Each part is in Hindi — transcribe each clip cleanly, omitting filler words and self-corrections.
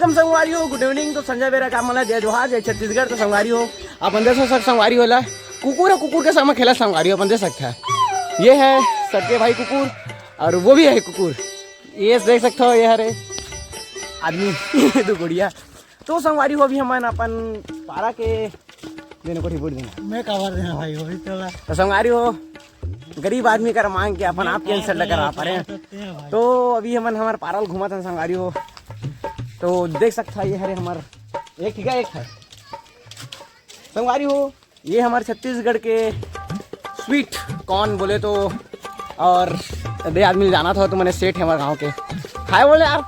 वेलकम संगवारी हो, गुड इवनिंग। तो संजय बेरा का मला जय जोहार, जय छत्तीसगढ़। तो संगवारी हो अपन देख सकते संगवारी होला कुकुर है, कुकुर के सामने खेला संगवारी हो अपन देख सकते हैं। ये है सबके भाई कुकुर और वो भी है कुकुर, ये देख सकते हो। ये है आदमी तो गुड़िया। तो संगवारी हो अभी हम अपन पारा के देने को बोल देना मैं कवर देना भाई हो चला। तो संगवारी हो गरीब आदमी कर मांग के अपन आप कैंसिल करा पा रहे हैं। तो अभी हम हमारे पारल घुमा था संगवारी हो, तो देख सकता है ये हरे हमार एक ठीक है, एक है संगवारी हो। ये हमारे छत्तीसगढ़ के स्वीट कॉर्न बोले तो, और दे आदमी जाना था तो मैंने सेठ है हमारे गाँव के हाय बोले यार,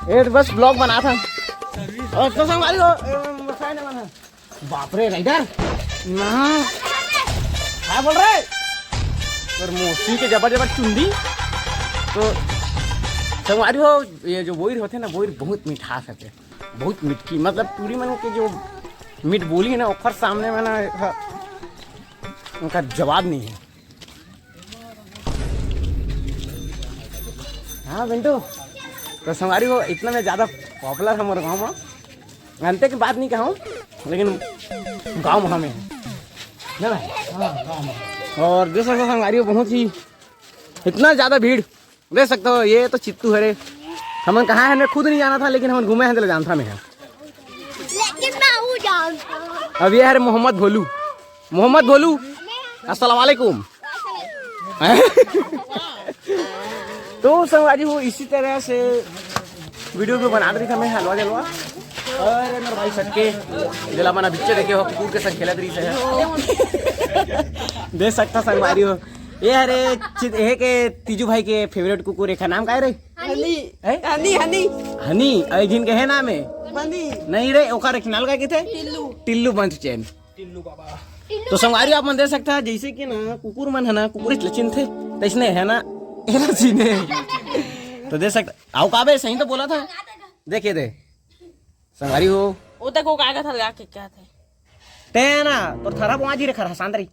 ये बस ब्लॉग बना था। और तो संगवारी हो बाप रे राइडर क्या बोल रहे और मोसी के जबर जबर चुंदी। तो संगवारी हो ये जो बोईर होते ना, बोईर बहुत मिठास है, बहुत मिठी, मतलब पूरी मन के जो मीठ बोली है ना ओखर सामने में ना उनका जवाब नहीं है। हाँ बिंटू, तो संगवारी हो इतना में ज़्यादा पॉपुलर हमारे गाँव में, जानते की बात नहीं कहूँ लेकिन गाँव में हमें ना भाई। और देख सकते हो संगवारी हो बहुत ही इतना ज़्यादा भीड़ देख सकते हो। ये तो चित्तू है रे, हम कहाँ है, मैं खुद नहीं जाना था लेकिन हम घूमे हैं तो जानता मैं है। अब ये है मोहम्मद भोलू, मोहम्मद भोलू अस्सलाम वालेकुम। तो संगवारी हो इसी तरह से वीडियो को बना रही था मैं हलवा जलवा, और मेरे भाई सटके जिला मना बिच्चे देखे हो कुकुर के साथ खेला रही से देख सकता संगवारी हो। ये अरे ये के तीजू भाई के फेवरेट कुकुर एक नाम का है रे हनी हनी हनी हनी, आई जिन के है नाम है हनी नहीं रे, ओका रखनाल का थे टिल्लू टिल्लू बंद चैन टिल्लू बाबा। तो संगवारी आप मन देख सकता है जैसे कि ना कुकुर मन है ना, कुकुर लचिन थे तो इसने है ना सीने तो देख सकता आओ काबे सही तो बोला था। देखिए दे संगवारी हो वो तक वो कागज था लगा के क्या थे ते ना तो थरा बुआजी रे खरा सांदरी।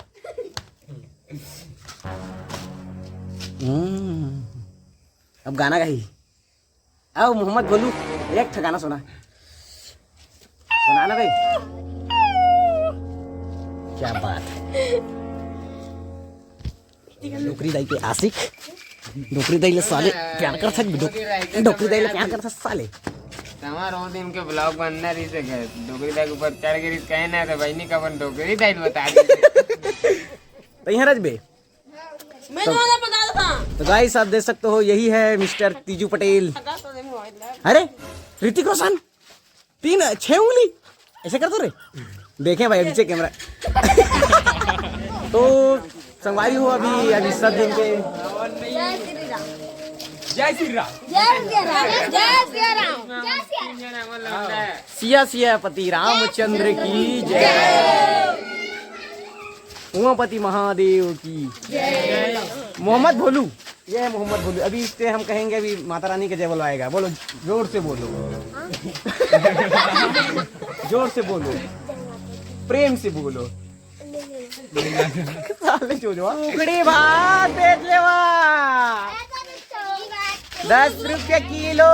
अब गाना गाई आओ मोहम्मद बोलू एक ठिकाना सुना सुना ना भाई, क्या बात है। डोकरी दाई के आशिक, डोकरी दाई ले साले प्यार कर सकते, डोकरी दाई ले प्यार कर सकते साले। हमारा वो दिन के ब्लॉग बनना रही से गए डोगरी दाई के ऊपर चढ़ गई कहना है तो भाई नहीं कवन डोगरी दाई बता दी तो यहाँ रजबे मैं तो वाला बता था। तो गाइस आप देख सकते हो यही है मिस्टर तीजू पटेल। अरे ऋतिक रोशन 6 उंगली ऐसे कर दो रे, देखें भाई अभी कैमरा। तो संगवारी हो अभी सब दिन के जय श्री राम सिया सिया पति रामचंद्र की जय, उमापति महादेव की जय। मोहम्मद भोलू, ये है मोहम्मद भोलू। अभी इससे हम कहेंगे अभी माता रानी का जय बुलवाएगा, बोलो जोर से बोलो जोर से बोलो, प्रेम से बोलो। उखड़ी भात बेच लेवा 10 रुपये किलो।